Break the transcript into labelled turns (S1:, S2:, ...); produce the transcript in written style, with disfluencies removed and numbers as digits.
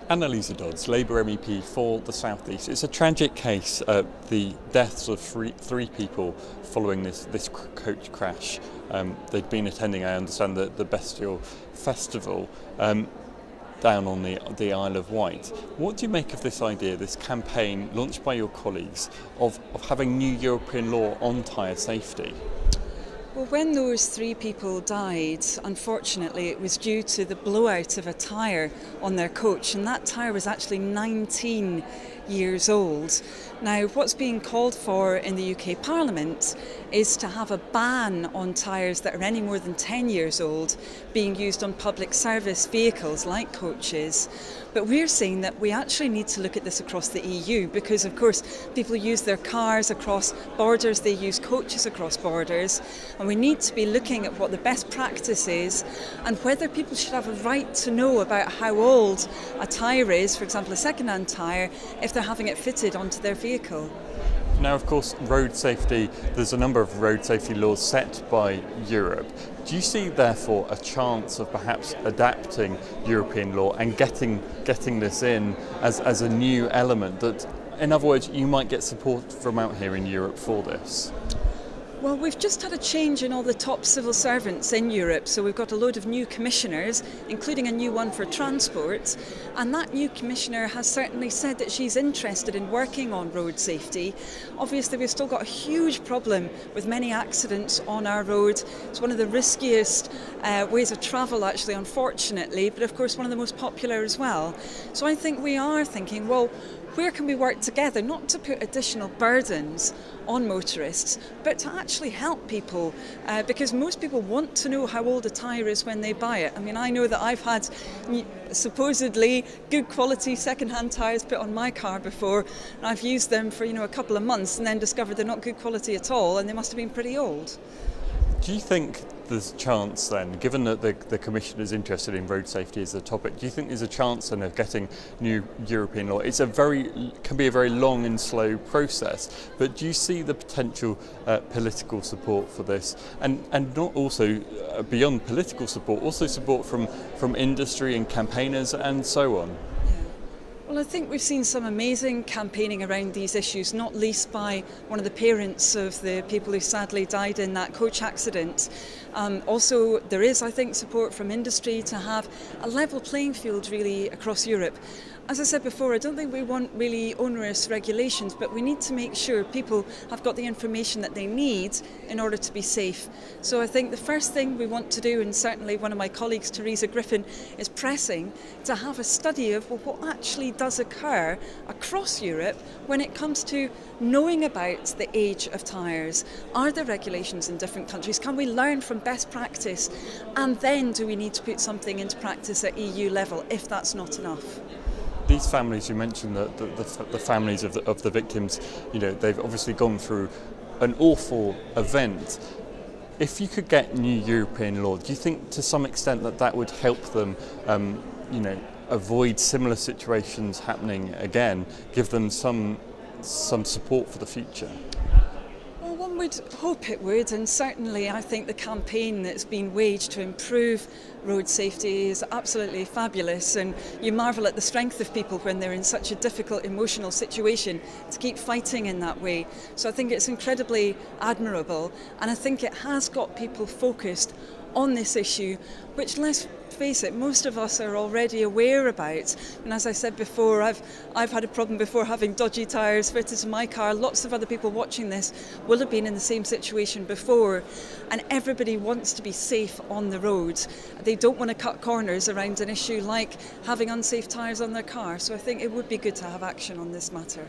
S1: Annalisa Dodds, Labour MEP for the South East. It's a tragic case, the deaths of three people following this coach crash. They'd been attending, I understand, the Bestival festival down on the Isle of Wight. What do you make of this idea, this campaign launched by your colleagues of having new European law on tyre safety?
S2: Well, when those three people died, unfortunately, it was due to the blowout of a tyre on their coach, and that tyre was actually 19 years old. Now, what's being called for in the UK Parliament is to have a ban on tyres that are any more than 10 years old being used on public service vehicles like coaches. But we're saying that we actually need to look at this across the EU because, of course, people use their cars across borders, they use coaches across borders, and we need to be looking at what the best practice is and whether people should have a right to know about how old a tyre is, for example, a second-hand tyre, if they're having it fitted onto their vehicle.
S1: Now, of course, road safety, there's a number of road safety laws set by Europe. Do you see, therefore, a chance of perhaps adapting European law and getting this in as a new element that, in other words, you might get support from out here in Europe for this?
S2: Well, we've just had a change in all the top civil servants in Europe, so we've got a load of new commissioners, including a new one for transport, and that new commissioner has certainly said that she's interested in working on road safety. Obviously, we've still got a huge problem with many accidents on our roads. It's one of the riskiest ways of travel, actually, unfortunately, but of course one of the most popular as well. So I think we are thinking, well, where can we work together, not to put additional burdens on motorists, but to actually help people, because most people want to know how old a tyre is when they buy it. I mean, I know that I've had supposedly good quality second-hand tyres put on my car before, and I've used them for a couple of months and then discovered they're not good quality at all, and they must have been pretty old.
S1: Do you think there's a chance then, given that the Commission is interested in road safety as a topic, do you think there's a chance then of getting new European law? Can be a very long and slow process, but do you see the potential political support for this? And not also beyond political support, also support from industry and campaigners and so on?
S2: Well, I think we've seen some amazing campaigning around these issues, not least by one of the parents of the people who sadly died in that coach accident. Also, there is, I think, support from industry to have a level playing field really across Europe. As I said before, I don't think we want really onerous regulations, but we need to make sure people have got the information that they need in order to be safe. So I think the first thing we want to do, and certainly one of my colleagues, Teresa Griffin, is pressing to have a study of what actually does occur across Europe when it comes to knowing about the age of tyres. Are there regulations in different countries? Can we learn from best practice? And then do we need to put something into practice at EU level if that's not enough?
S1: These families, you mentioned the families of the victims, they've obviously gone through an awful event. If you could get new European law, do you think to some extent that would help them, avoid similar situations happening again, give them some support for the future?
S2: One would hope it would, and certainly I think the campaign that's been waged to improve road safety is absolutely fabulous, and you marvel at the strength of people when they're in such a difficult emotional situation to keep fighting in that way. So I think it's incredibly admirable, and I think it has got people focused on this issue, which, let's face it, most of us are already aware about. And as I said before, I've had a problem before having dodgy tyres fitted to my car. Lots of other people watching this will have been in the same situation before, and everybody wants to be safe on the road. They don't want to cut corners around an issue like having unsafe tyres on their car. So I think it would be good to have action on this matter.